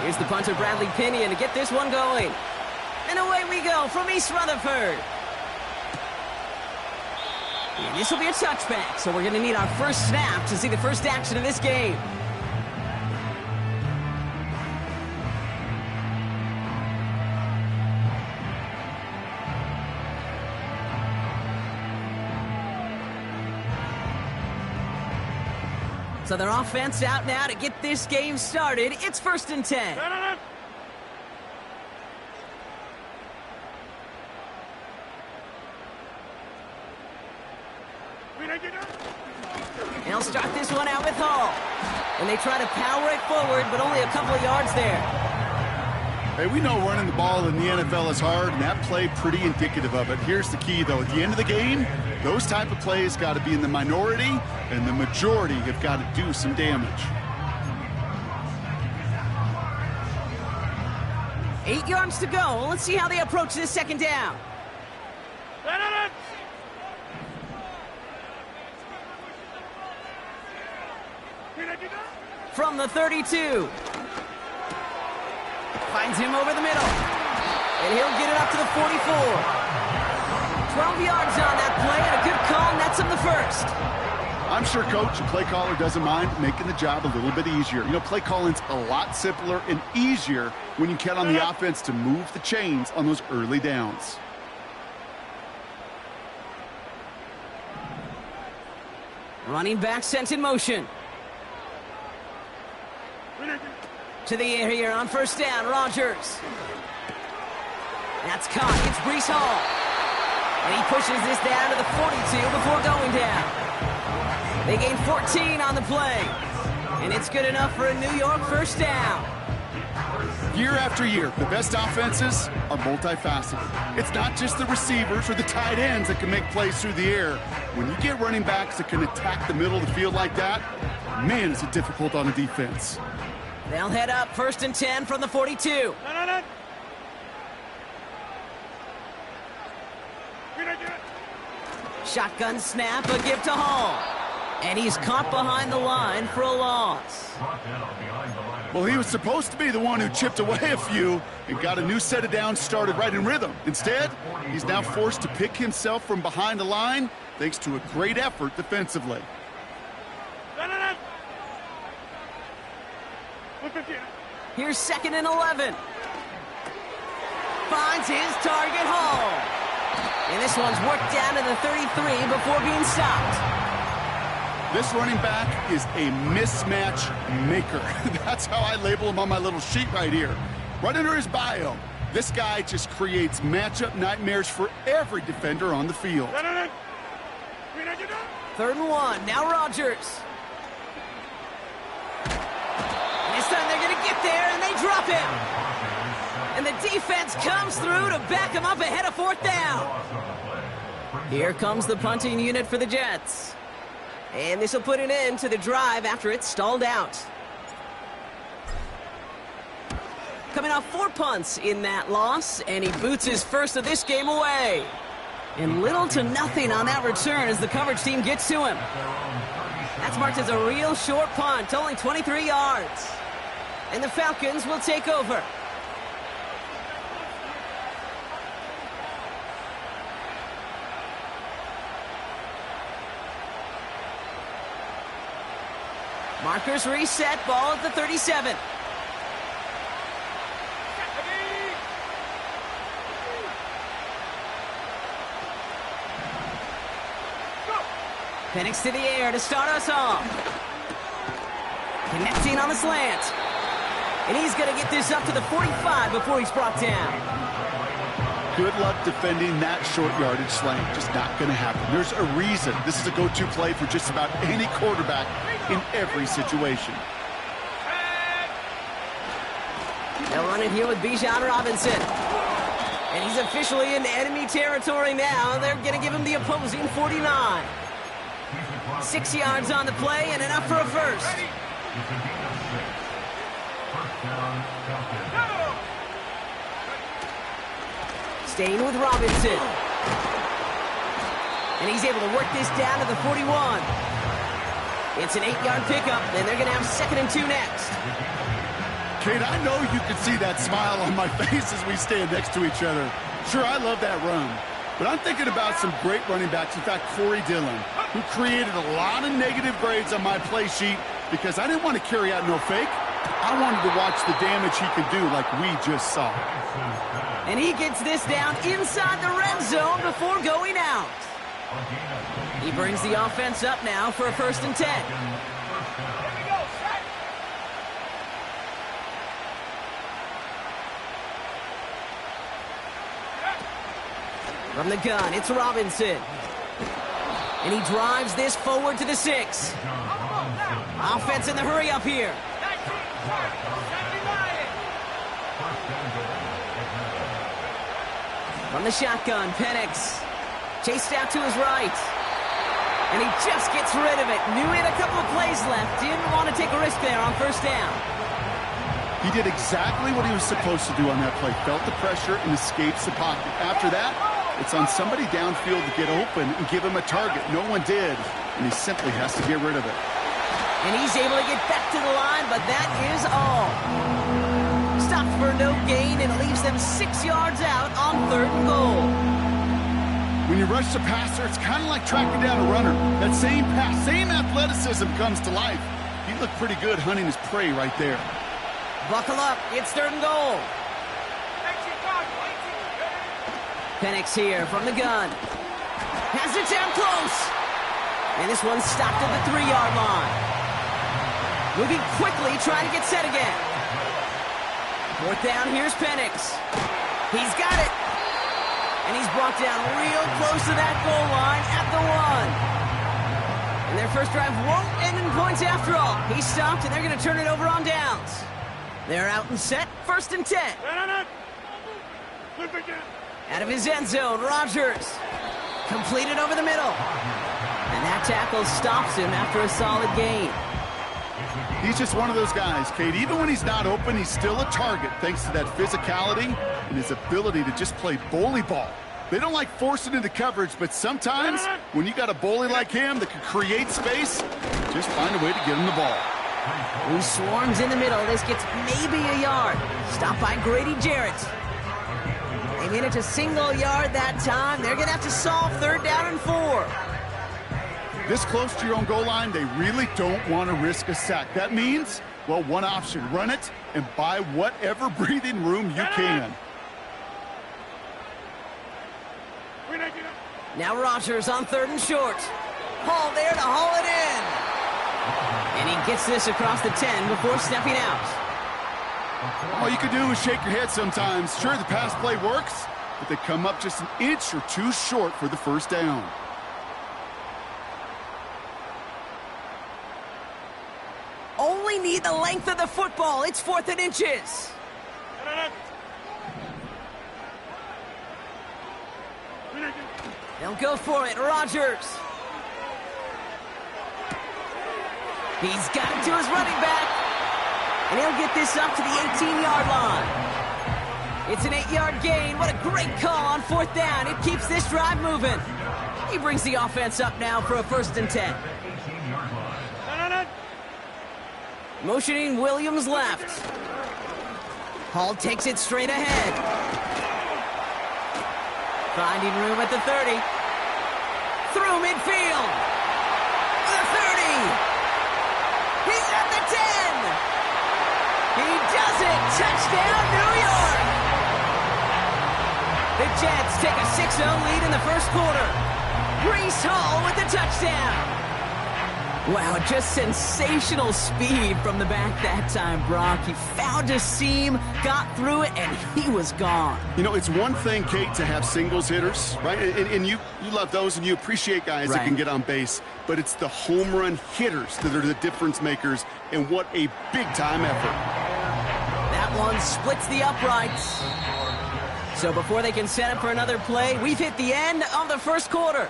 Here's the punter, Bradley Pinion, to get this one going. And away we go from East Rutherford. And this will be a touchback, so we're going to need our first snap to see the first action of this game. So their offense out now to get this game started. It's 1st and 10. They'll start this one out with Hall. And they try to power it forward, but only a couple of yards there. Hey, we know running the ball in the NFL is hard, and that play pretty indicative of it. Here's the key, though. At the end of the game, those type of plays got to be in the minority, and the majority have got to do some damage. 8 yards to go. Let's see how they approach this second down. From the 32. Finds him over the middle. And he'll get it up to the 44. 12 yards on that play, and a good call nets him the first. I'm sure coach and play caller doesn't mind making the job a little bit easier. You know, play calling's a lot simpler and easier when you count on the offense to move the chains on those early downs. Running back sent in motion. To the air here on first down, Rodgers. That's caught. It's Breece Hall. And he pushes this down to the 42 before going down. They gain 14 on the play. And it's good enough for a New York first down. Year after year, the best offenses are multifaceted. It's not just the receivers or the tight ends that can make plays through the air. When you get running backs that can attack the middle of the field like that, man, is it difficult on the defense. They'll head up 1st and 10 from the 42. Shotgun snap, a give to Hall. And he's caught behind the line for a loss. Well, he was supposed to be the one who chipped away a few and got a new set of downs started right in rhythm. Instead, he's now forced to pick himself from behind the line thanks to a great effort defensively. Here's 2nd and 11. Finds his target, Hall. And this one's worked down to the 33 before being stopped. This running back is a mismatch maker. That's how I label him on my little sheet right here. Right under his bio, this guy just creates matchup nightmares for every defender on the field. 3rd and 1. Now Rodgers. This time they're going to get there, and they drop him. And the defense comes through to back him up ahead of 4th down. Here comes the punting unit for the Jets. And this will put an end to the drive after it's stalled out. Coming off 4 punts in that loss, and he boots his first of this game away. And little to nothing on that return as the coverage team gets to him. That's marked as a real short punt, only 23 yards. And the Falcons will take over. Markers reset, ball at the 37. Penix to the air to start us off. Connecting on the slant. And he's going to get this up to the 45 before he's brought down. Good luck defending that short yardage slant. Just not going to happen. There's a reason this is a go-to play for just about any quarterback in every situation. They'll run it here with Bijan Robinson. And he's officially in enemy territory now. They're going to give him the opposing 49. 6 yards on the play and enough for a first. Staying with Robinson. And he's able to work this down to the 41. It's an 8-yard pickup, and they're going to have 2nd and 2 next. Kate, I know you can see that smile on my face as we stand next to each other. Sure, I love that run. But I'm thinking about some great running backs. In fact, Corey Dillon, who created a lot of negative grades on my play sheet because I didn't want to carry out no fake. I wanted to watch the damage he could do like we just saw. And he gets this down inside the red zone before going out. He brings the offense up now for a 1st and 10. From the gun, it's Robinson. And he drives this forward to the 6. Offense in the hurry up here. From the shotgun, Penix. Chased out to his right. And he just gets rid of it. Knew he had a couple of plays left. Didn't want to take a risk there on 1st down. He did exactly what he was supposed to do on that play. Felt the pressure and escapes the pocket. After that, it's on somebody downfield to get open and give him a target. No one did, and he simply has to get rid of it. And he's able to get back to the line, but that is all. Stopped for no gain and leaves them 6 yards out on 3rd and goal. When you rush the passer, it's kind of like tracking down a runner. That same pass, same athleticism comes to life. He looked pretty good hunting his prey right there. Buckle up, it's 3rd and goal. Penix here from the gun. Has it down close. And this one's stopped at the 3-yard line. Moving quickly, trying to get set again. 4th down, here's Penix. He's got it. And he's brought down real close to that goal line at the 1. And their first drive won't end in points after all. He stopped, and they're going to turn it over on downs. They're out and set, 1st and 10. Out of his end zone, Rodgers. Completed over the middle. And that tackle stops him after a solid gain. He's just one of those guys, Kate. Even when he's not open, he's still a target thanks to that physicality and his ability to just play bully ball. They don't like forcing into coverage, but sometimes when you got a bully like him that can create space, just find a way to get him the ball. Who swarms in the middle. This gets maybe a yard. Stopped by Grady Jarrett. They made it to single yard that time. They're going to have to solve 3rd down and 4. This close to your own goal line, they really don't want to risk a sack. That means, well, one option, run it and buy whatever breathing room you can. Now Rodgers on 3rd and short. Hall there to haul it in. And he gets this across the 10 before stepping out. All you can do is shake your head sometimes. Sure, the pass play works, but they come up just an inch or two short for the 1st down. Only need the length of the football. It's 4th and inches. They'll go for it. Rodgers. He's got it to his running back. And he'll get this up to the 18-yard line. It's an 8-yard gain. What a great call on 4th down. It keeps this drive moving. He brings the offense up now for a 1st and 10. Motioning Williams left. Hall takes it straight ahead. Finding room at the 30. Through midfield. The 30. He's at the 10. He does it. Touchdown, New York. The Jets take a 6-0 lead in the 1st quarter. Breece Hall with the touchdown. Wow, just sensational speed from the back that time, Brock. He found a seam, got through it, and he was gone. You know, it's one thing, Kate, to have singles hitters, right? And you love those, and you appreciate guys that can get on base. But it's the home run hitters that are the difference makers, and what a big-time effort. That one splits the uprights. So before they can set up for another play, we've hit the end of the 1st quarter.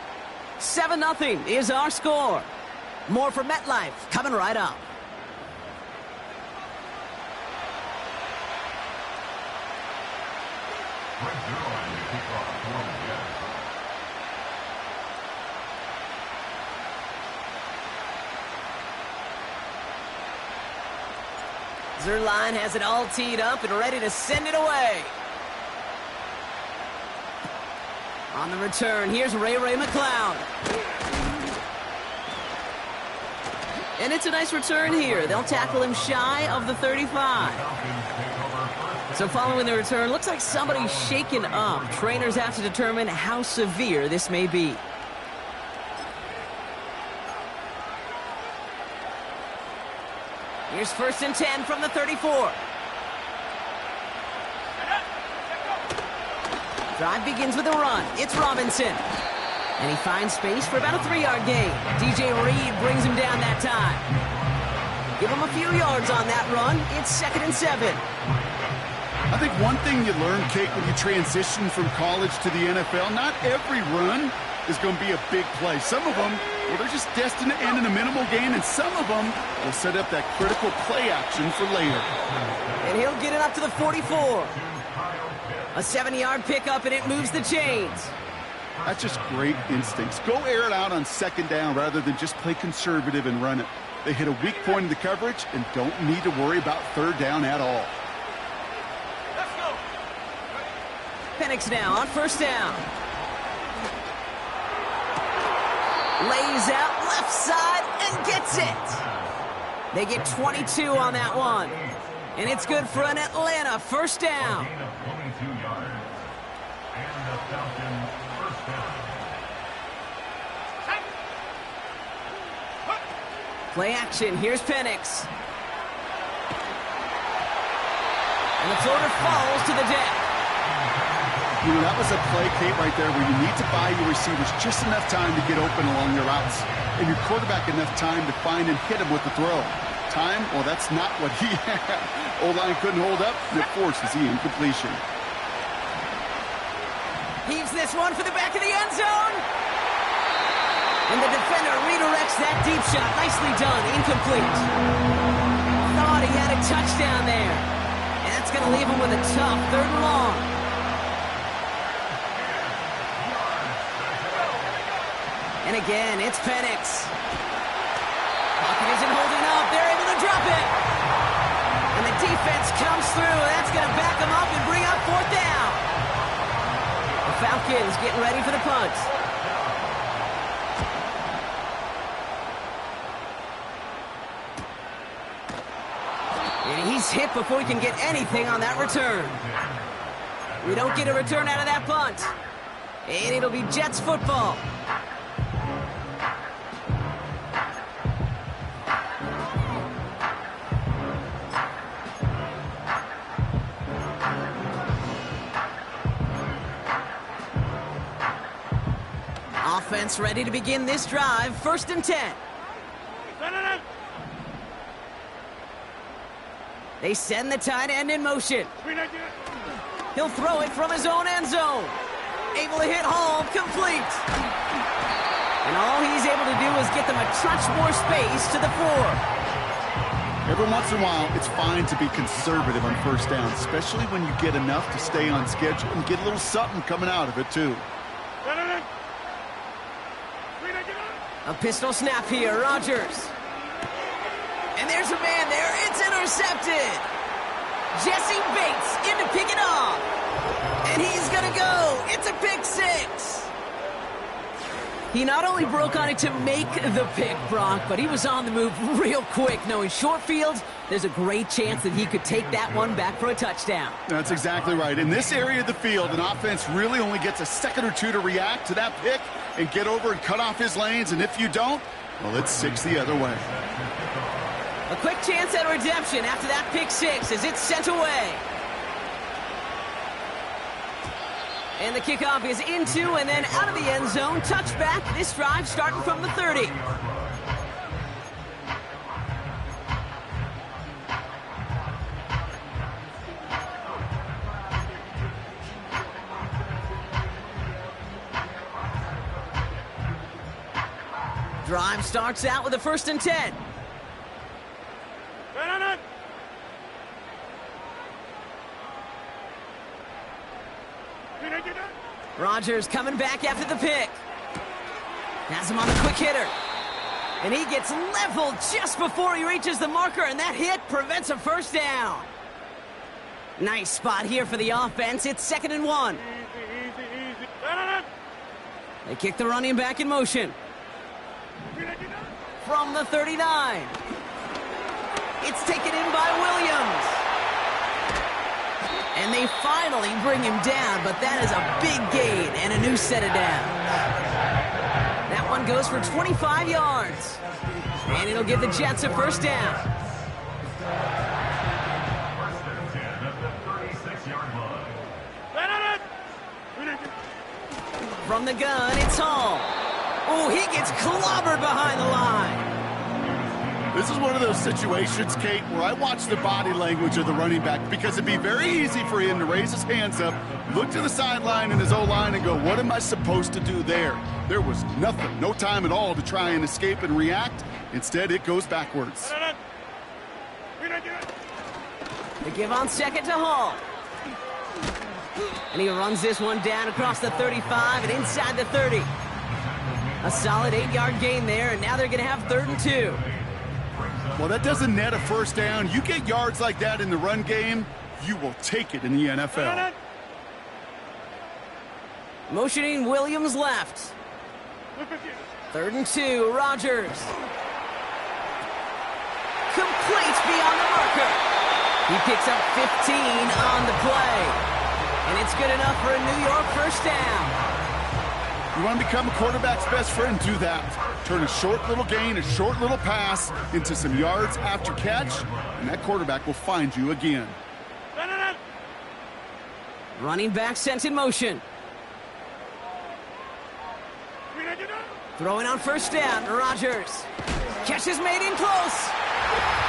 7-0 is our score. More from MetLife coming right up. Zerline has it all teed up and ready to send it away. On the return, here's Ray McCloud. And it's a nice return here. They'll tackle him shy of the 35. So following the return, looks like somebody's shaken up. Trainers have to determine how severe this may be. Here's 1st and 10 from the 34. Drive begins with a run. It's Robinson. And he finds space for about a 3-yard gain. DJ Reed brings him down that time. Give him a few yards on that run. It's 2nd and 7. I think one thing you learn, Kate, when you transition from college to the NFL, not every run is going to be a big play. Some of them, well, they're just destined to end in a minimal gain, and some of them will set up that critical play action for later. And he'll get it up to the 44. A 7-yard pickup, and it moves the chains. That's just great instincts. Go air it out on 2nd down rather than just play conservative and run it. They hit a weak point in the coverage and don't need to worry about 3rd down at all. Let's go. Penix now on 1st down. Lays out left side and gets it. They get 22 on that one. And it's good for an Atlanta 1st down. Play action. Here's Penix. And the floater falls to the deck. You know, that was a play, Kate, right there where you need to buy your receivers just enough time to get open along their routes. And your quarterback enough time to find and hit him with the throw. Time? Well, that's not what he had. O-line couldn't hold up, and it forces the incompletion. Heaves this one for the back of the end zone. And the defender redirects that deep shot. Nicely done. Incomplete. Thought he had a touchdown there. And that's going to leave him with a tough 3rd and long. And again, it's Penix. Pocket isn't holding up. They're able to drop it. And the defense comes through. That's going to back them up and bring up 4th down. The Falcons getting ready for the punt. And he's hit before he can get anything on that return. We don't get a return out of that punt. And it'll be Jets football. Offense ready to begin this drive. 1st and 10. They send the tight end in motion. He'll throw it from his own end zone. Able to hit Hall, complete. And all he's able to do is get them a touch more space to the 4. Every once in a while, it's fine to be conservative on 1st down, especially when you get enough to stay on schedule and get a little something coming out of it, too. A pistol snap here, Rodgers. And there's a man there. It's intercepted. Jesse Bates in to pick it off. And he's going to go. It's a pick 6. He not only broke on it to make the pick, Brock, but he was on the move real quick. Knowing short fields, there's a great chance that he could take that one back for a touchdown. That's exactly right. In this area of the field, an offense really only gets a second or two to react to that pick and get over and cut off his lanes. And if you don't, well, it's 6 the other way. A quick chance at redemption after that pick 6 as it's sent away. And the kickoff is into and then out of the end zone. Touchback. This drive starting from the 30. Drive starts out with a 1st and 10. Rodgers coming back after the pick. Has him on the quick hitter. And he gets leveled just before he reaches the marker, and that hit prevents a first down. Nice spot here for the offense. It's 2nd and 1. Easy. They kick the running back in motion. From the 39. It's taken in by Williams. And they finally bring him down, but that is a big gain and a new set of downs. That one goes for 25 yards. And it'll give the Jets a first down. From the gun, it's Hall. Oh, he gets clobbered behind the line. This is one of those situations, Kate, where I watch the body language of the running back because it'd be very easy for him to raise his hands up, look to the sideline in his O-line and go, what am I supposed to do there? There was nothing, no time at all to try and escape and react. Instead, it goes backwards. They give on 2nd to Hall. And he runs this one down across the 35 and inside the 30. A solid 8-yard gain there, and now they're going to have 3rd and 2. Well, that doesn't net a first down. You get yards like that in the run game, you will take it in the NFL. Motioning Williams left. 3rd and 2, Rodgers. Complete beyond the marker. He picks up 15 on the play. And it's good enough for a New York first down. You want to become a quarterback's best friend, do that. Turn a short little gain, a short little pass into some yards after catch, and that quarterback will find you again. Running back sent in motion. Throwing on first down, Rodgers. Catch is made in close.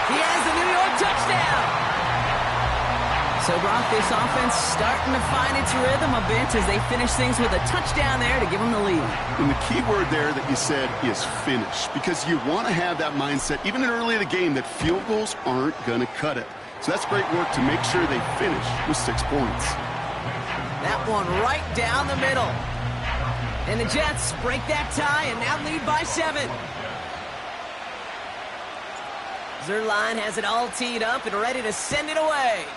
He has the New York touchdown. So, Brock, this offense starting to find its rhythm a bit as they finish things with a touchdown there to give them the lead. And the key word there that you said is finish, because you want to have that mindset, even early in the game, that field goals aren't going to cut it. So that's great work to make sure they finish with 6 points. That one right down the middle. And the Jets break that tie and now lead by 7. Zerline has it all teed up and ready to send it away.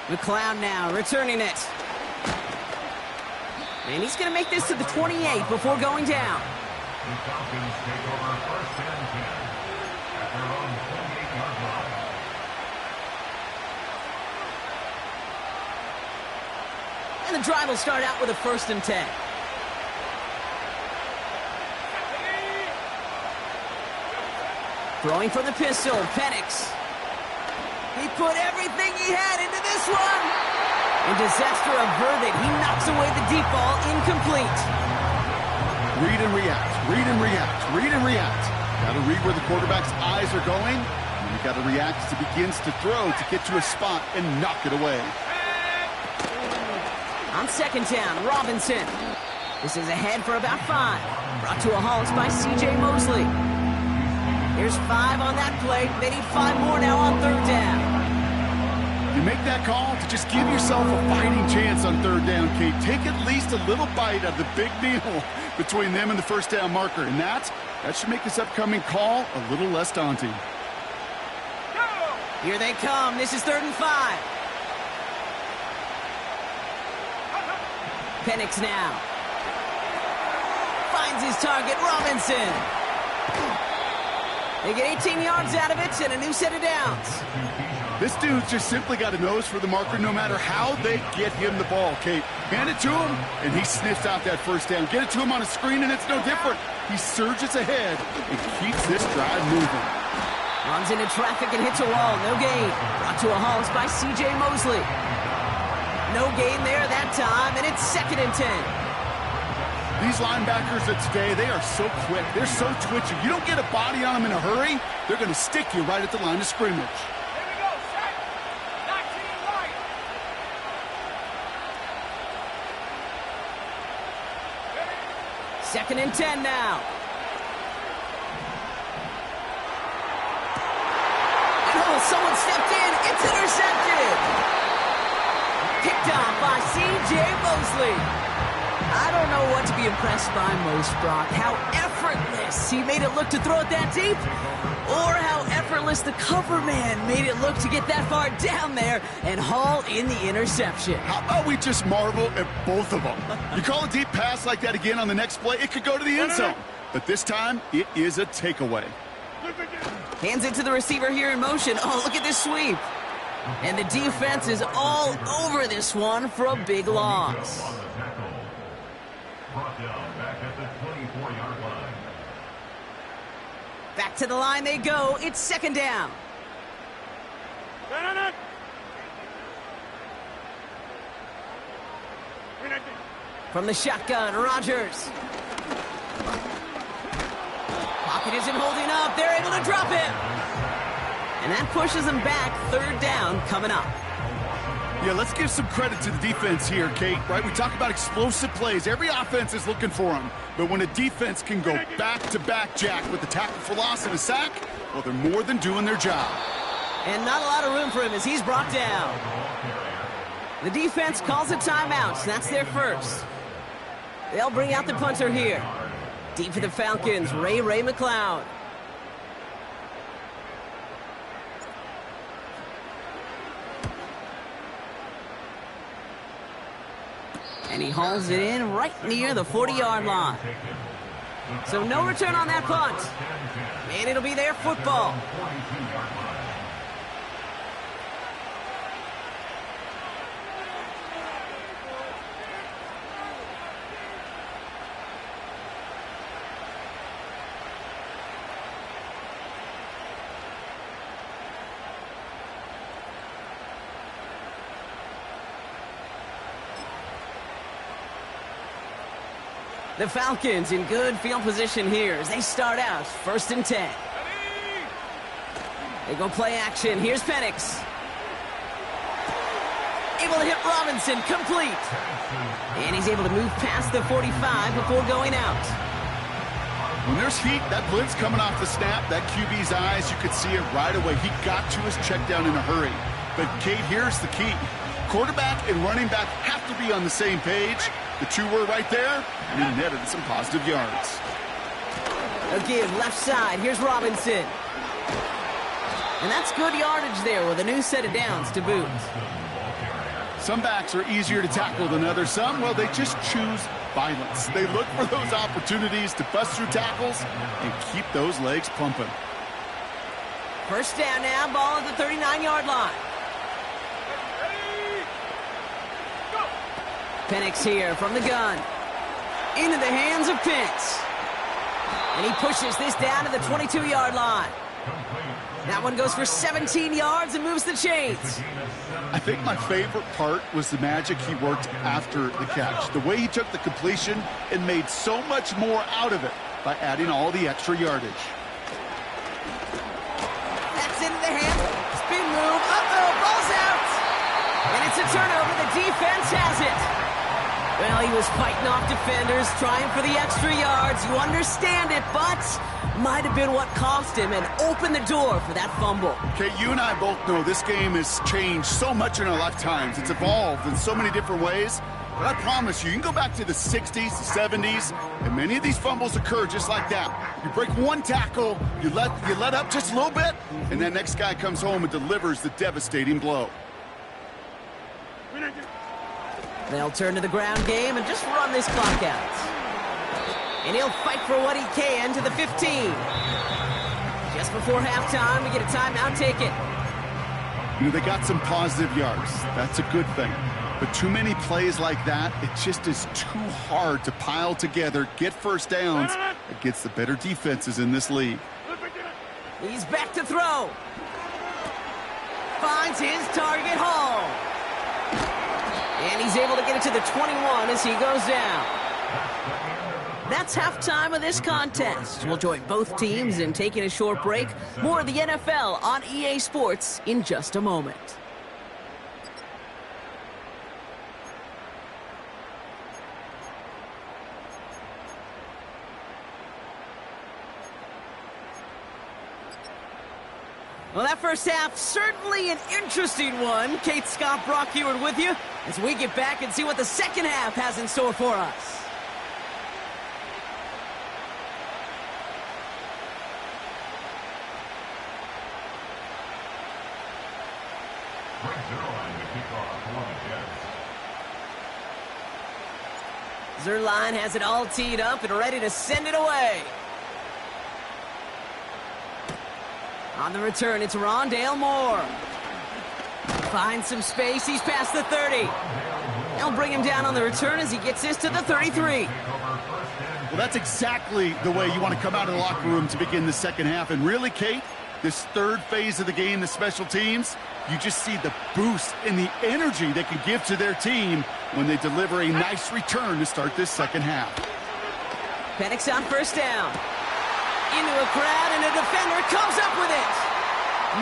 McLeod now returning it. And he's going to make this to the 28 before going down. And the drive will start out with a 1st and 10. Throwing from the pistol, Penix. He put everything he had into this one. And disaster averted. He knocks away the deep ball, incomplete. Read and react, read and react, read and react. Got to read where the quarterback's eyes are going. And you got to react as he begins to throw to get to a spot and knock it away. On 2nd down, Robinson. This is ahead for about 5. Brought to a halt by C.J. Mosley. Here's 5 on that play. They need 5 more now on 3rd down. You make that call to just give yourself a fighting chance on 3rd down, Kate. Take at least a little bite of the big meal between them and the first down marker. And that should make this upcoming call a little less daunting. Here they come. This is 3rd and 5. Penix now. Finds his target, Robinson. They get 18 yards out of it and a new set of downs. This dude's just simply got a nose for the marker no matter how they get him the ball, Kate. Hand it to him, and he sniffs out that first down. Get it to him on a screen, and it's no different. He surges ahead and keeps this drive moving. Runs into traffic and hits a wall. No gain. Brought to a halt by C.J. Mosley. No gain there that time, and it's 2nd and 10. These linebackers of today, they are so quick. They're so twitchy. You don't get a body on them in a hurry, they're going to stick you right at the line of scrimmage. Here we go, set. 19 right. 2nd and 10 now. Oh, someone stepped in. It's intercepted. Picked off by C.J. Mosley. I don't know what to be impressed by most, Brock. How effortless he made it look to throw it that deep, or how effortless the cover man made it look to get that far down there and haul in the interception. How about we just marvel at both of them? You call a deep pass like that again on the next play, it could go to the end zone. But this time, it is a takeaway. Hands it to the receiver here in motion. Oh, look at this sweep. And the defense is all over this one for a big loss. Back to the line they go. It's second down. From the shotgun, Rodgers. Pocket isn't holding up. They're able to drop him. And that pushes them back. Third down coming up. Yeah, let's give some credit to the defense here, Kate, right? We talk about explosive plays. Every offense is looking for them. But when a defense can go back-to-back, Jack, with the tackle for loss and a sack, well, they're more than doing their job. And not a lot of room for him as he's brought down. The defense calls a timeout. That's their first. They'll bring out the punter here. Deep for the Falcons, Ray McLeod. And he hauls it in right near the 40-yard line. So no return on that punt. And it'll be their football. The Falcons in good field position here as they start out 1st and 10. They go play action. Here's Penix. Able to hit Robinson, complete. And he's able to move past the 45 before going out. When there's heat, that blitz coming off the snap, that QB's eyes, you could see it right away. He got to his check down in a hurry. But, Kate, here's the key. Quarterback and running back have to be on the same page. The two were right there, and he netted some positive yards. Again, left side. Here's Robinson. And that's good yardage there with a new set of downs to boot. Some backs are easier to tackle than others. Some, well, they just choose violence. They look for those opportunities to bust through tackles and keep those legs pumping. First down now, ball at the 39-yard line. Penix here from the gun. Into the hands of Pitts. And he pushes this down to the 22-yard line. That one goes for 17 yards and moves the chains. I think my favorite part was the magic he worked after the catch. The way he took the completion and made so much more out of it by adding all the extra yardage. That's into the hand. Spin move. Uh-oh, ball's out. And it's a turnover. The defense has it. Well, he was fighting off defenders, trying for the extra yards. You understand it, but might have been what cost him and opened the door for that fumble. Okay, you and I both know this game has changed so much in our lifetimes. It's evolved in so many different ways. But I promise you, you can go back to the 60s, the 70s, and many of these fumbles occur just like that. You break one tackle, you let up just a little bit, and that next guy comes home and delivers the devastating blow. They'll turn to the ground game and just run this clock out. And he'll fight for what he can to the 15. Just before halftime, we get a timeout taken. You know, they got some positive yards. That's a good thing. But too many plays like that, it just is too hard to pile together, get first downs against the better defenses in this league. He's back to throw. Finds his target, Hall. And he's able to get it to the 21 as he goes down. That's halftime of this contest. We'll join both teams in taking a short break. More of the NFL on EA Sports in just a moment. Well, that first half, certainly an interesting one. Kate Scott, Brock Heward with you as we get back and see what the second half has in store for us. Zerline has it all teed up and ready to send it away. On the return, it's Rondale Moore. Finds some space. He's past the 30. They'll bring him down on the return as he gets this to the 33. Well, that's exactly the way you want to come out of the locker room to begin the second half. And really, Kate, this third phase of the game, the special teams, you just see the boost and the energy they can give to their team when they deliver a nice return to start this second half. Penix on first down. Into a crowd, and a defender comes up with it.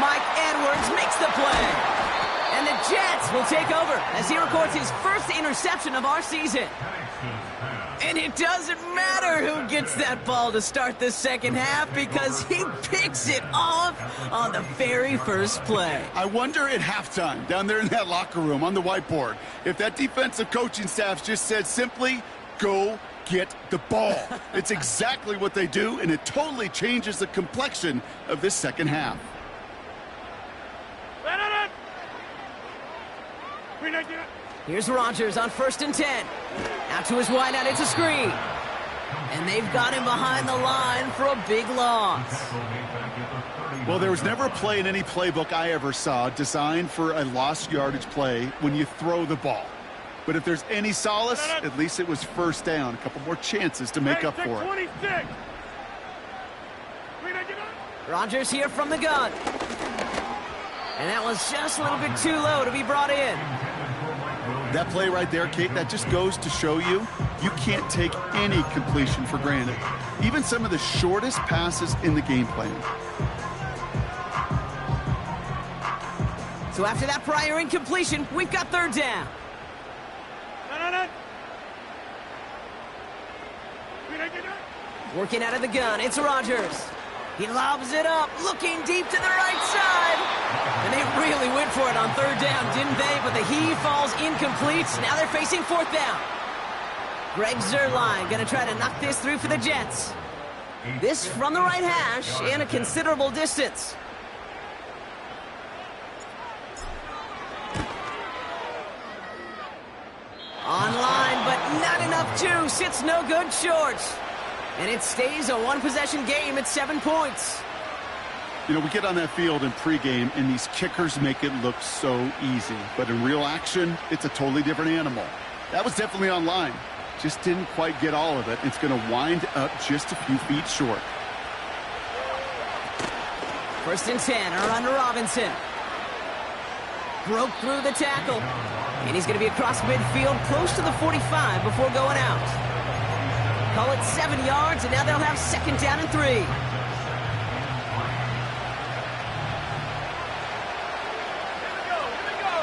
Mike Edwards makes the play. And the Jets will take over as he records his first interception of our season. And it doesn't matter who gets that ball to start the second half because he picks it off on the very first play. I wonder at halftime, down there in that locker room on the whiteboard, if that defensive coaching staff just said simply, go get the ball. It's exactly what they do, and it totally changes the complexion of this second half. Here's Rodgers on 1st and 10. Out to his wideout, it's a screen. And they've got him behind the line for a big loss. Well, there was never a play in any playbook I ever saw designed for a lost yardage play when you throw the ball. But if there's any solace, at least it was first down. A couple more chances to make up for it. Rodgers here from the gun. And that was just a little bit too low to be brought in. That play right there, Kate, that just goes to show you, you can't take any completion for granted. Even some of the shortest passes in the game plan. So after that prior incompletion, we've got third down. Working out of the gun, it's Rodgers. He lobs it up, looking deep to the right side. And they really went for it on third down, didn't they? But the heave falls incomplete. Now they're facing fourth down. Greg Zerline going to try to knock this through for the Jets. This from the right hash and a considerable distance. Online, but not enough juice. It's no good short. And it stays a one-possession game at 7 points. You know, we get on that field in pregame, and these kickers make it look so easy. But in real action, it's a totally different animal. That was definitely online. Just didn't quite get all of it. It's going to wind up just a few feet short. 1st and 10, are under Robinson. Broke through the tackle. And he's going to be across midfield, close to the 45 before going out. Call it 7 yards, and now they'll have 2nd down and 3. Here we go.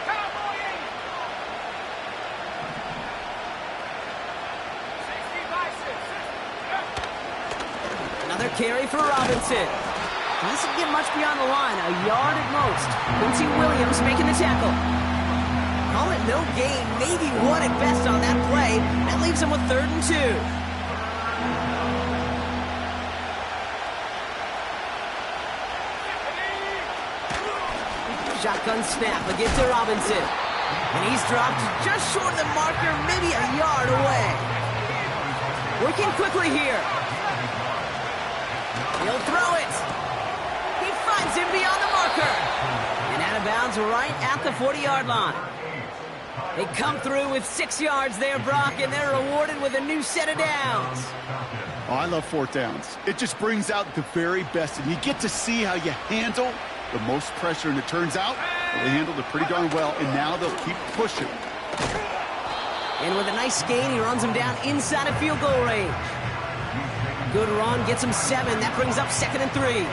Cowboy 60 by 6. Another carry for Robinson. He doesn't get much beyond the line, a yard at most. Quincy Williams making the tackle. Call it no gain, maybe one at best on that play. That leaves him with 3rd and 2. Shotgun snap against Robinson. And he's dropped just short of the marker, maybe a yard away. Working quickly here. He'll throw it. He finds him beyond the marker. And out of bounds right at the 40-yard line. They come through with 6 yards there, Brock, and they're rewarded with a new set of downs. Oh, I love 4th downs. It just brings out the very best, and you get to see how you handle the most pressure, and it turns out they handled it pretty darn well, and now they'll keep pushing. And with a nice gain, he runs him down inside of field goal range. Good run, gets him 7. That brings up 2nd and 3.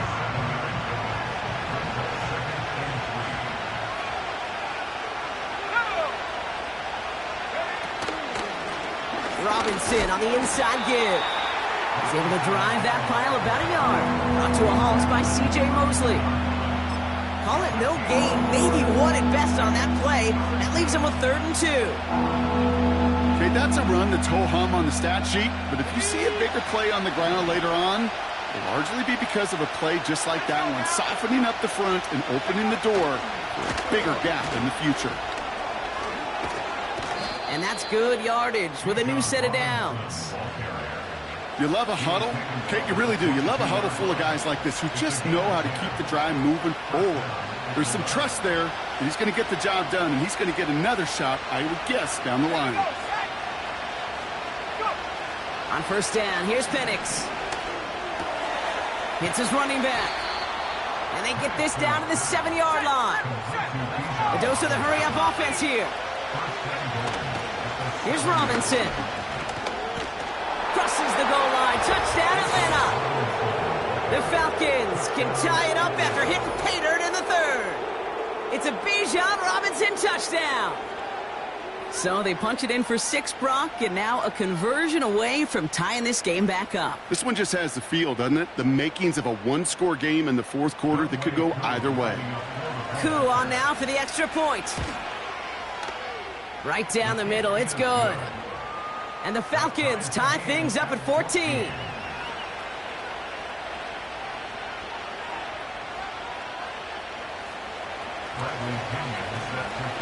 Robinson on the inside give. He's able to drive that pile about a yard. Brought to a halt by C.J. Mosley. Call it no gain, maybe one at best on that play. That leaves him with 3rd and 2. Okay, that's a run that's ho-hum on the stat sheet, but if you see a bigger play on the ground later on, it'll largely be because of a play just like that one, softening up the front and opening the door for a bigger gap in the future. And that's good yardage with a new set of downs. You love a huddle? Okay, you really do. You love a huddle full of guys like this who just know how to keep the drive moving forward. There's some trust there that he's going to get the job done, and he's going to get another shot, I would guess, down the line. On 1st down, here's Penix. Hits his running back. And they get this down to the 7-yard line. A dose of the hurry-up offense here. Here's Robinson. Crosses the goal line. Touchdown, Atlanta. The Falcons can tie it up after hitting pay dirt in the 3rd. It's a Bijan Robinson touchdown. So they punch it in for 6, Brock, and now a conversion away from tying this game back up. This one just has the feel, doesn't it? The makings of a one-score game in the 4th quarter that could go either way. Koo on now for the extra point. Right down the middle. It's good. And the Falcons tie things up at 14.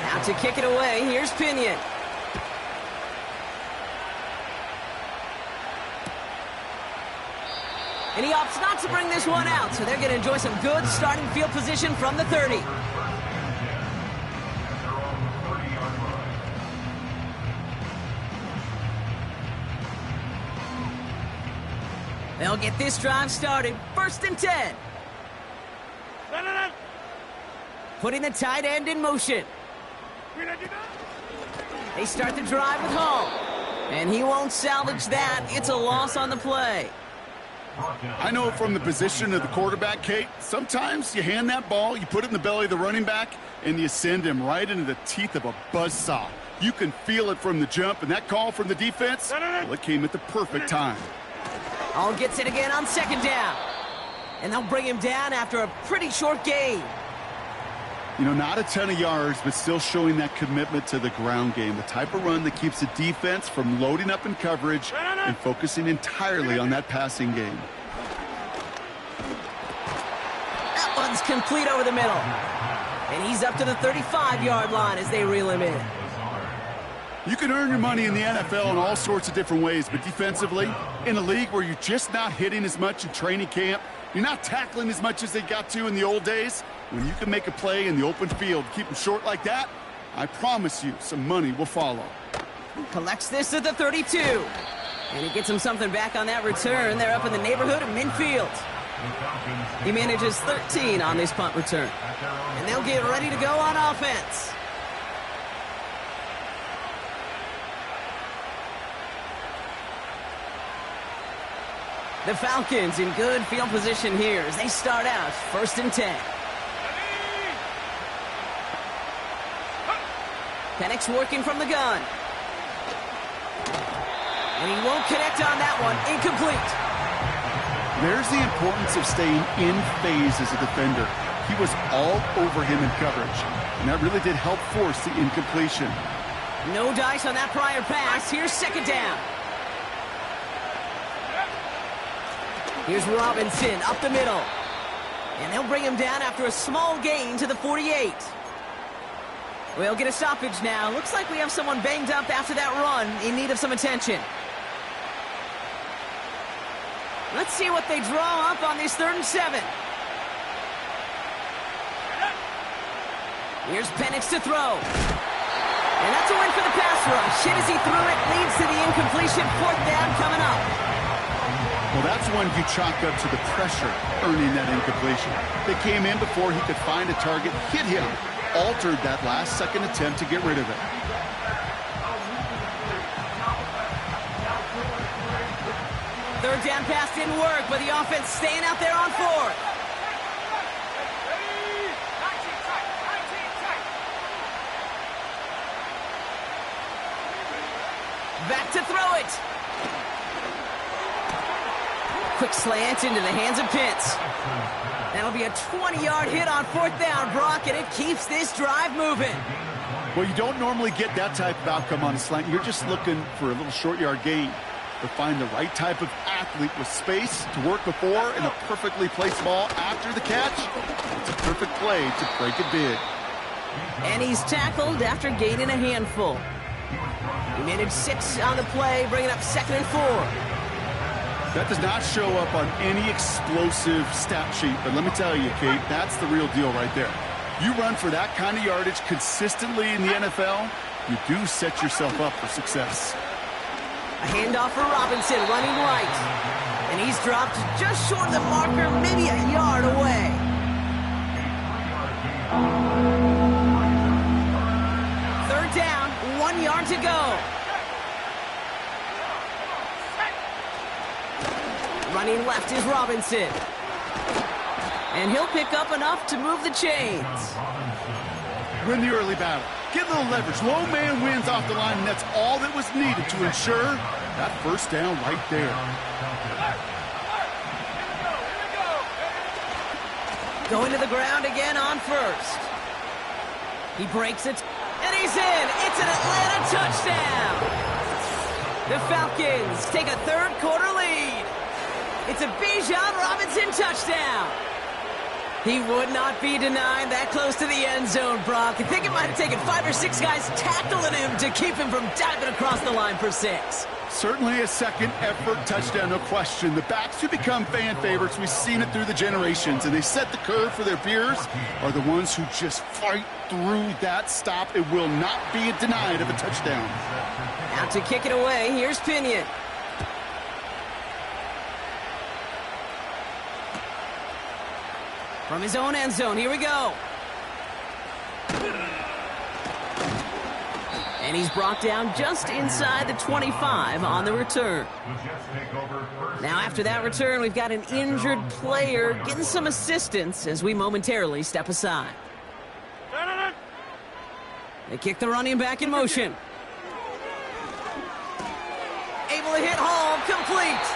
Now to kick it away, here's Pinion. And he opts not to bring this one out, so they're going to enjoy some good starting field position from the 30. They'll get this drive started. 1st and 10. Putting the tight end in motion. They start the drive with Hall. And he won't salvage that. It's a loss on the play. I know it from the position of the quarterback, Kate. Sometimes you hand that ball, you put it in the belly of the running back, and you send him right into the teeth of a buzzsaw. You can feel it from the jump, and that call from the defense, well, it came at the perfect time. Hall gets it again on 2nd down. And they'll bring him down after a pretty short gain. You know, not a ton of yards, but still showing that commitment to the ground game. The type of run that keeps the defense from loading up in coverage and focusing entirely on that passing game. That one's complete over the middle. And he's up to the 35-yard line as they reel him in. You can earn your money in the NFL in all sorts of different ways, but defensively, in a league where you're just not hitting as much in training camp, you're not tackling as much as they got to in the old days, when you can make a play in the open field, keep them short like that, I promise you some money will follow. Collects this at the 32. And he gets him something back on that return. They're up in the neighborhood of midfield. He manages 13 on this punt return. And they'll get ready to go on offense. The Falcons in good field position here as they start out 1st and 10. Penix working from the gun. And he won't connect on that one. Incomplete. There's the importance of staying in phase as a defender. He was all over him in coverage, and that really did help force the incompletion. No dice on that prior pass. Here's 2nd down. Here's Robinson up the middle. And they'll bring him down after a small gain to the 48. We'll get a stoppage now. Looks like we have someone banged up after that run in need of some attention. Let's see what they draw up on this 3rd and 7. Here's Penix to throw. And that's a win for the pass rush. Hit as he threw it, leads to the incompletion. 4th down coming up. Well, that's one you chalk up to the pressure earning that incompletion. They came in before he could find a target, hit him, altered that last-second attempt to get rid of it. Third down pass didn't work, but the offense staying out there on 4th. Back to throw it. quick slant into the hands of Pitts. That'll be a 20-yard hit on 4th down, Brock, and it keeps this drive moving. Well, you don't normally get that type of outcome on a slant. You're just looking for a little short yard gain. To find the right type of athlete with space to work before and a perfectly placed ball after the catch, it's a perfect play to break it big. And he's tackled after gaining a handful. He managed 6 on the play, bringing up 2nd and 4. That does not show up on any explosive stat sheet, but let me tell you, Kate, that's the real deal right there. You run for that kind of yardage consistently in the NFL, you do set yourself up for success. A handoff for Robinson, running right. And he's dropped just short of the marker, maybe a yard away. Third down, 1 yard to go. Running left is Robinson. And he'll pick up enough to move the chains. Win the early battle. Get a little leverage. Low man wins off the line, and that's all that was needed to ensure that first down right there. Going to the ground again on first. He breaks it, and he's in. It's an Atlanta touchdown. The Falcons take a third-quarter lead. It's a Bijan Robinson touchdown. He would not be denied that close to the end zone, Brock. I think it might have taken 5 or 6 guys tackling him to keep him from diving across the line for 6. Certainly a second effort touchdown, no question. The backs who become fan favorites, we've seen it through the generations, and they set the curve for their peers, are the ones who just fight through that stop. It will not be denied of a touchdown. Out to kick it away, here's Pinion. From his own end zone, here we go. And he's brought down just inside the 25 on the return. Now after that return, we've got an injured player getting some assistance as we momentarily step aside. They kick the running back in motion. Able to hit Hall, complete.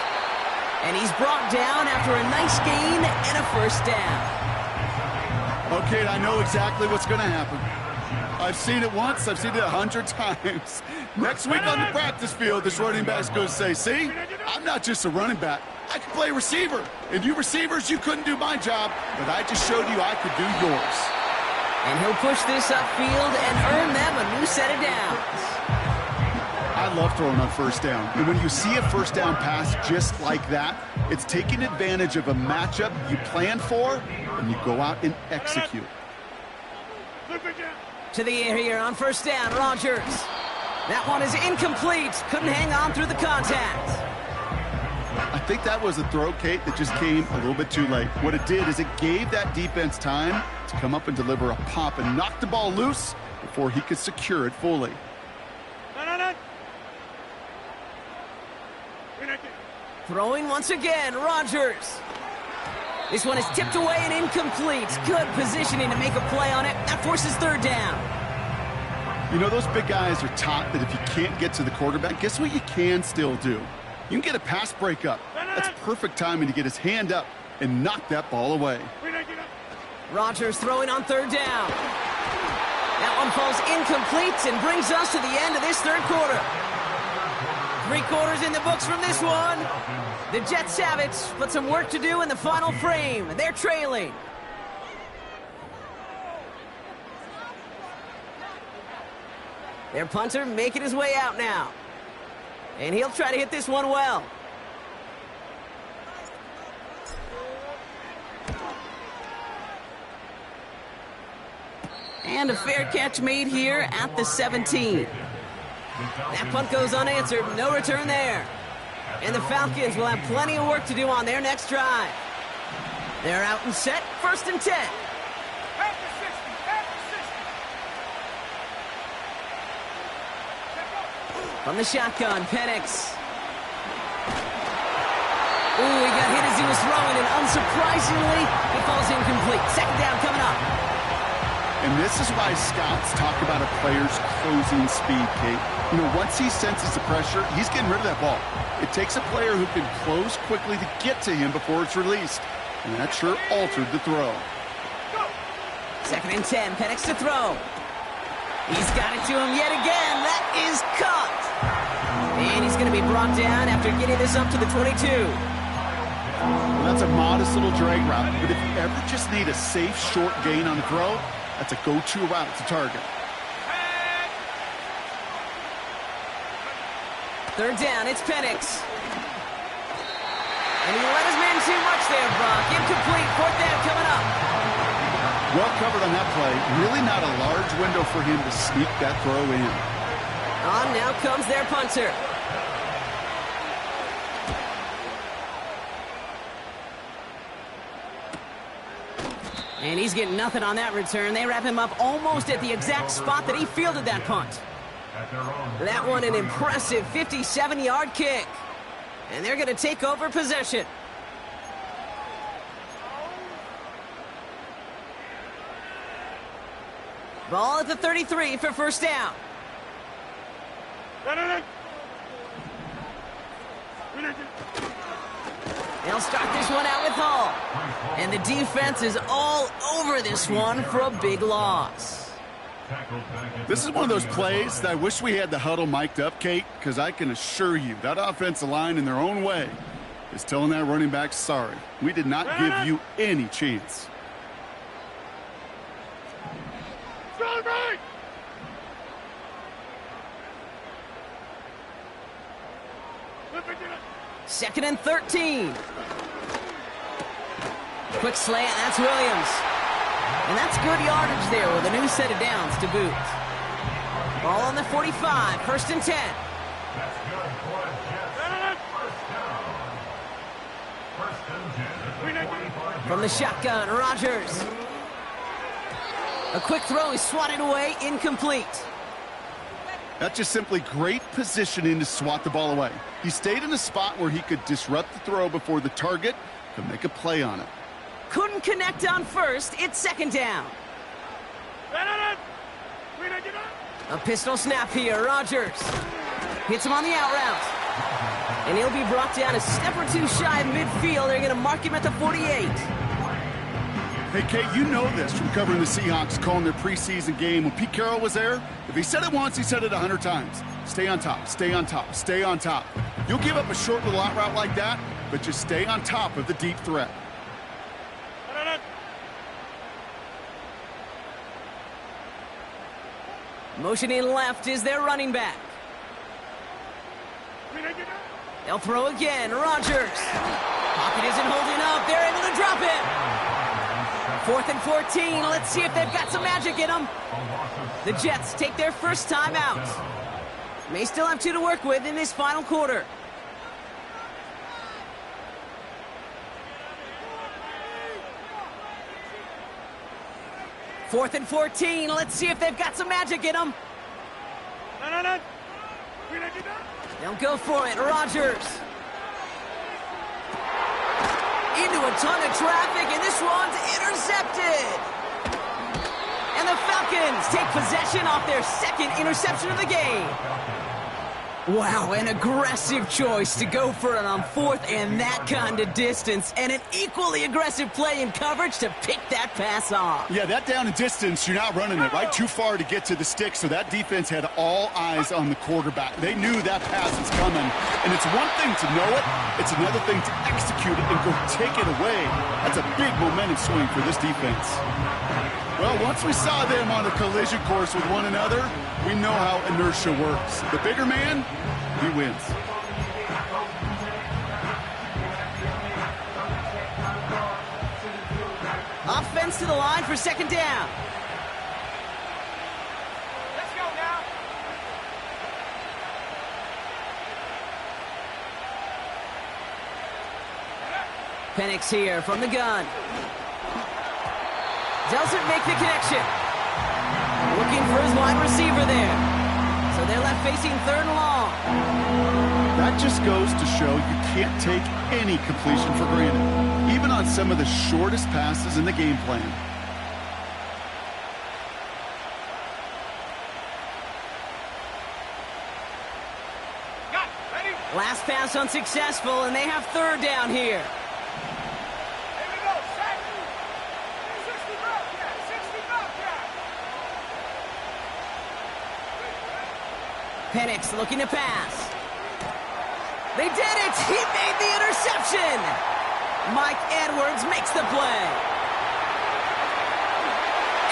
And he's brought down after a nice gain and a first down. Okay, I know exactly what's going to happen. I've seen it once. I've seen it 100 times. Next week on the practice field, this running back's going to say, see, I'm not just a running back. I can play receiver. And you receivers, you couldn't do my job, but I just showed you I could do yours. And he'll push this upfield and earn them a new set of downs. I love throwing on first down. And when you see a first down pass just like that, it's taking advantage of a matchup you planned for, and you go out and execute. To the air here on first down, Rodgers. That one is incomplete. Couldn't hang on through the contact. I think that was a throw, Kate, that just came a little bit too late. What it did is it gave that defense time to come up and deliver a pop and knock the ball loose before he could secure it fully. Throwing once again, Rodgers. This one is tipped away and incomplete. Good positioning to make a play on it. That forces third down. You know, those big guys are taught that if you can't get to the quarterback, guess what you can still do? You can get a pass breakup. That's perfect timing to get his hand up and knock that ball away. Rodgers throwing on third down. That one falls incomplete and brings us to the end of this third quarter. 3 quarters in the books from this one. The Jets have it, but some work to do in the final frame. They're trailing. Their punter making his way out now. And he'll try to hit this one well. And a fair catch made here at the 17. That punt goes unanswered. No return there. And the Falcons will have plenty of work to do on their next drive. They're out and set. 1st and 10. From the shotgun, Penix. Ooh, he got hit as he was throwing, and unsurprisingly, it falls incomplete. 2nd down coming up. And this is why scouts talk about a player's closing speed, Kate. You know, once he senses the pressure, he's getting rid of that ball. It takes a player who can close quickly to get to him before it's released. And that sure altered the throw. 2nd and 10, Penix to throw. He's got it to him yet again. That is caught. And he's going to be brought down after getting this up to the 22. Well, that's a modest little drag route, but if you ever just need a safe, short gain on the throw, that's a go-to route to target. 3rd down, it's Penix. And he let his man too much there, Brock. Incomplete, 4th down coming up. Well covered on that play. Really not a large window for him to sneak that throw in. On now comes their punter. And he's getting nothing on that return. They wrap him up almost at the exact spot that he fielded that punt. That one an impressive 57-yard kick. And they're going to take over possession. Ball at the 33 for 1st down. They'll start this one out with Hall. And the defense is all over this one for a big loss. This is one of those plays that I wish we had the huddle mic'd up, Kate, because I can assure you that offensive line in their own way is telling that running back, sorry, we did not give you any chance. Second and 13. Quick slant, that's Williams. And that's good yardage there with a new set of downs to boot. Ball on the 45, 1st and 10. From the shotgun, Rodgers. A quick throw is swatted away, incomplete. That's just simply great positioning to swat the ball away. He stayed in a spot where he could disrupt the throw before the target could make a play on it. Couldn't connect on 1st. It's 2nd down. A pistol snap here. Rodgers hits him on the out route. And he'll be brought down a step or two shy of midfield. They're going to mark him at the 48. Hey, Kate, you know this from covering the Seahawks, calling their preseason game. When Pete Carroll was there, if he said it once, he said it 100 times. Stay on top, stay on top, stay on top. You'll give up a short little out route like that, but just stay on top of the deep threat. Motioning left is their running back. They'll throw again. Rodgers. Pocket isn't holding up. They're able to drop it. 4th and 14. Let's see if they've got some magic in them. The Jets take their first time out. May still have 2 to work with in this final quarter. Fourth and 14. Let's see if they've got some magic in them. They'll go for it. Rodgers. Into a ton of traffic, and this one's intercepted. And the Falcons take possession off their 2nd interception of the game. Wow, an aggressive choice to go for it on 4th and that kind of distance, and an equally aggressive play in coverage to pick that pass off. Yeah, that down and distance, you're not running it, right? Too far to get to the stick, so that defense had all eyes on the quarterback. They knew that pass was coming, and it's one thing to know it, it's another thing to execute it and go take it away. That's a big momentum swing for this defense. Well, once we saw them on a collision course with one another, we know how inertia works. The bigger man, he wins. Offense to the line for 2nd down. Let's go now. Penix here from the gun. Doesn't make the connection. Looking for his wide receiver there. So they're left facing 3rd and long. That just goes to show you can't take any completion for granted, even on some of the shortest passes in the game plan. Last pass unsuccessful, and they have third down here. Here we go. Set. 60 Bobcat. 60 Bobcat. Penix looking to pass. They did it! He made the interception! Mike Edwards makes the play.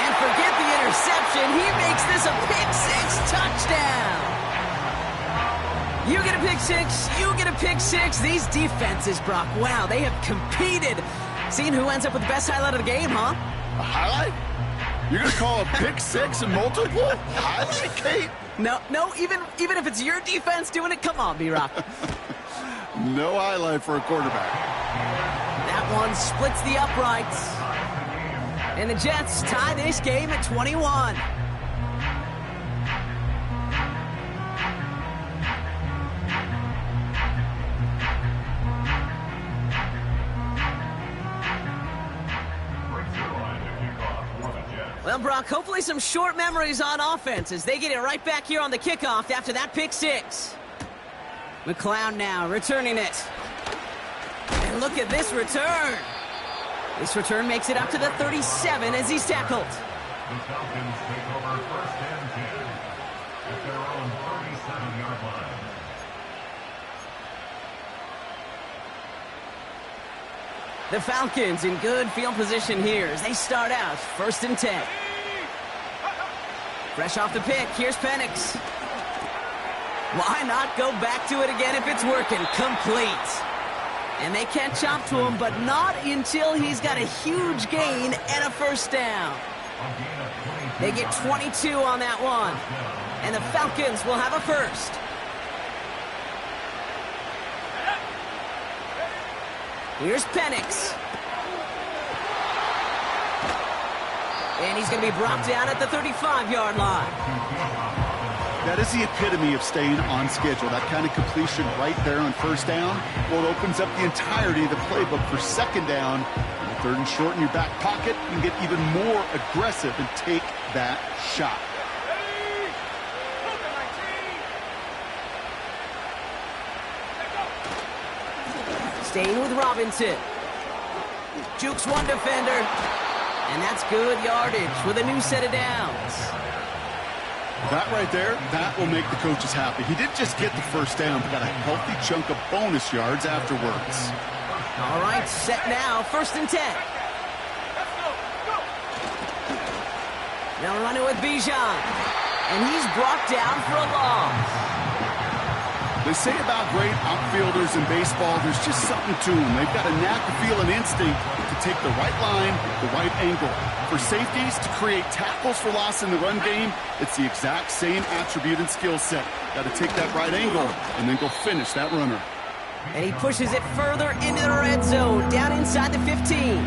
And forget the interception, he makes this a pick-6 touchdown. You get a pick-6, you get a pick-6. These defenses, Brock, wow, they have competed. Seeing who ends up with the best highlight of the game, huh? A highlight? You're going to call a pick-6 and multiple? Highlight, Kate? No, even if it's your defense doing it, come on, B-Rock. No highlight for a quarterback. That one splits the uprights. And the Jets tie this game at 21. Well, Brock, hopefully some short memories on offense as they get it right back here on the kickoff after that pick-6. McLeod now returning it. And look at this return. This return makes it up to the 37 as he's tackled. The Falcons take over first and 10 at their own 37-yard line. The Falcons in good field position here as they start out first and 10. Fresh off the pick, here's Penix. Why not go back to it again if it's working? Complete. And they catch up to him, but not until he's got a huge gain and a first down. They get 22 on that one. And the Falcons will have a first. Here's Penix. And he's going to be brought down at the 35-yard line. That is the epitome of staying on schedule. That kind of completion right there on first down. Well, it opens up the entirety of the playbook for second down. And the third and short in your back pocket, you can get even more aggressive and take that shot. Staying with Robinson. Jukes one defender. And that's good yardage with a new set of downs. That right there, that will make the coaches happy. He didn't just get the first down, but got a healthy chunk of bonus yards afterwards. All right, set now, first and 10. They'll run it with Bijan. And he's brought down for a loss. They say about great outfielders in baseball, there's just something to them. They've got a knack to feel an instinct to take the right line, the right angle. For safeties to create tackles for loss in the run game, it's the exact same attribute and skill set. Got to take that right angle and then go finish that runner. And he pushes it further into the red zone, down inside the 15.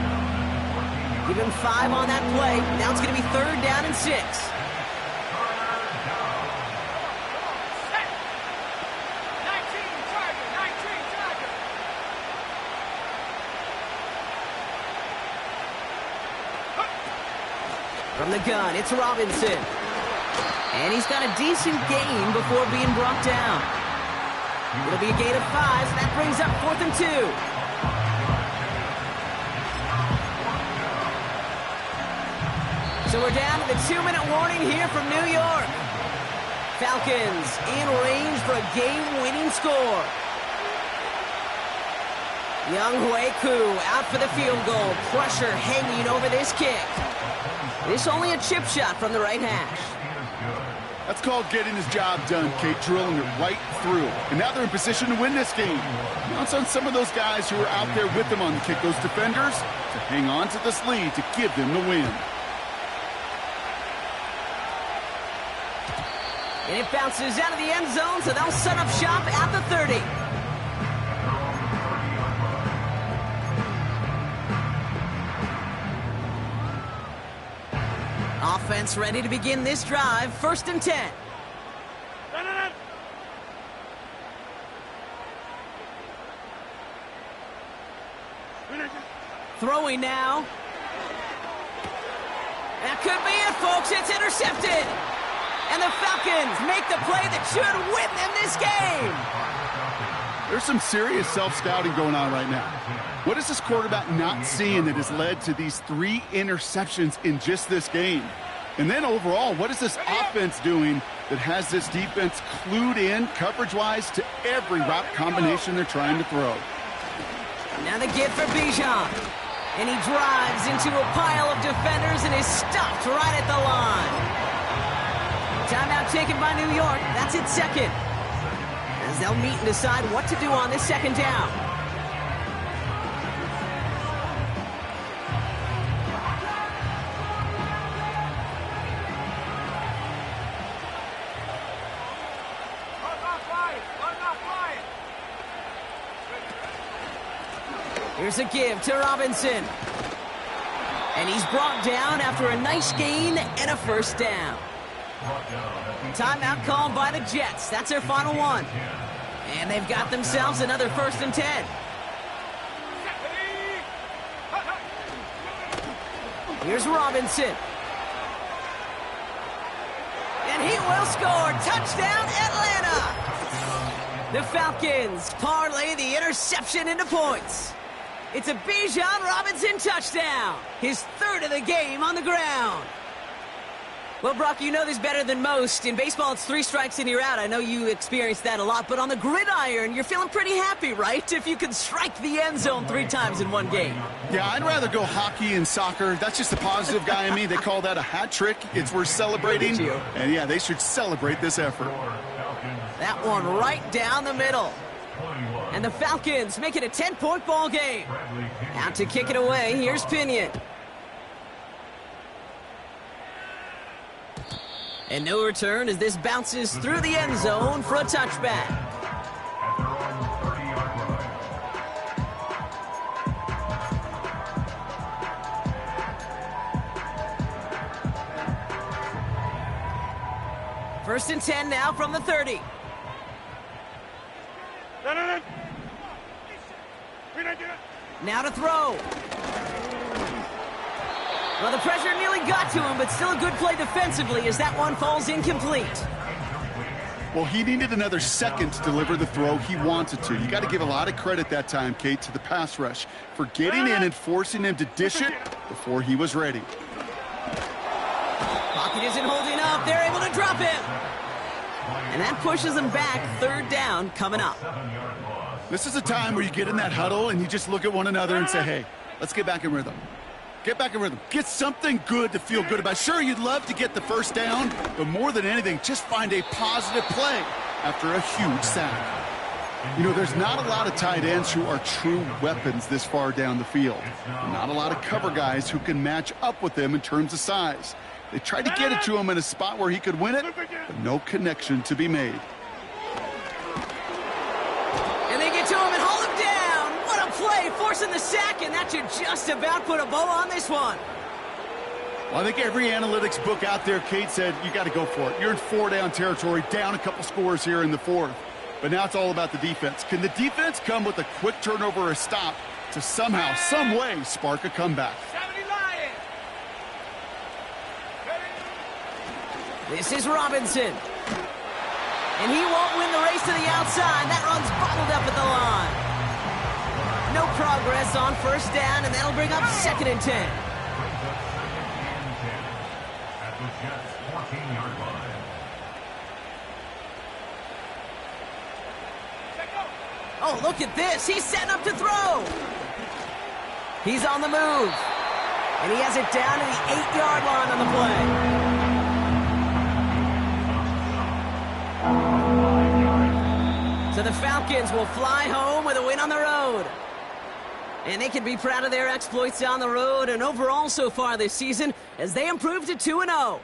Give him 5 on that play. Now it's going to be third down and 6. From the gun, it's Robinson. And he's got a decent gain before being brought down. It'll be a gain of 5, so that brings up 4th and 2. So we're down to the 2-minute warning here from New York. Falcons in range for a game-winning score. Young Hueku out for the field goal. Pressure hanging over this kick. This only a chip shot from the right hash. That's called getting his job done, Kate, drilling it right through. And now they're in position to win this game. Now it's on some of those guys who are out there with them on the kick, those defenders, to hang on to this lead to give them the win. And it bounces out of the end zone, so they'll set up shop at the 30. Offense ready to begin this drive. First and 10. Throwing now. That could be it, folks. It's intercepted. And the Falcons make the play that should win them this game. There's some serious self-scouting going on right now. What is this quarterback not seeing that has led to these 3 interceptions in just this game? And then overall, what is this offense doing that has this defense clued in coverage-wise to every route combination they're trying to throw? Now the give for Bijan. And he drives into a pile of defenders and is stopped right at the line. Timeout taken by New York. That's its second. As they'll meet and decide what to do on this second down. Here's a give to Robinson. And he's brought down after a nice gain and a first down. Timeout called by the Jets. That's their final one. And they've got themselves another 1st and 10. Here's Robinson. And he will score. Touchdown, Atlanta. The Falcons parlay the interception into points. It's a Bijan Robinson touchdown. His 3rd of the game on the ground. Well, Brock, you know this better than most. In baseball, it's 3 strikes and you're out. I know you experienced that a lot, but on the gridiron, you're feeling pretty happy, right? If you can strike the end zone 3 times in one game. Yeah, I'd rather go hockey and soccer. That's just the positive guy in me. They call that a hat trick. It's worth celebrating. And yeah, they should celebrate this effort. That one right down the middle. And the Falcons make it a 10-point ball game. Out to kick it away, here's Pinion. And no return as this bounces through the end zone for a touchback. First and 10 now from the 30. Now to throw. Well, the pressure nearly got to him, but still a good play defensively as that one falls incomplete. Well, he needed another second to deliver the throw he wanted to. You got to give a lot of credit that time, Kate, to the pass rush for getting in and forcing him to dish it before he was ready. Pocket isn't holding up. They're able to drop him. And that pushes them back. 3rd down coming up. This is a time where you get in that huddle and you just look at one another and say, hey, let's get back in rhythm. Get back in rhythm. Get something good to feel good about. Sure, you'd love to get the first down, but more than anything, just find a positive play after a huge sack. You know, there's not a lot of tight ends who are true weapons this far down the field. Not a lot of cover guys who can match up with them in terms of size. They tried to get it to him in a spot where he could win it, but no connection to be made. And they get to him and haul him down. What a play, forcing the sack, and that should just about put a bow on this one. Well, I think every analytics book out there, Kate, said you got to go for it. You're in 4-down territory, down a couple scores here in the 4th. But now it's all about the defense. Can the defense come with a quick turnover or a stop to somehow, some way, spark a comeback? This is Robinson. And he won't win the race to the outside. That run's bottled up at the line. No progress on first down, and that'll bring up 2nd and 10. At the Jets' 14-yard line. Oh, look at this. He's setting up to throw. He's on the move. And he has it down to the 8-yard line on the play. So the Falcons will fly home with a win on the road. And they can be proud of their exploits on the road and overall so far this season as they improve to 2-0.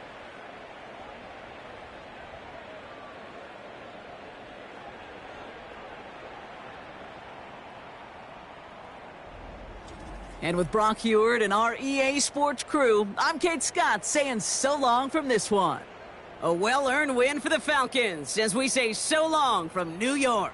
And with Brock Heward and our EA Sports crew, I'm Kate Scott saying so long from this one. A well-earned win for the Falcons as we say so long from New York.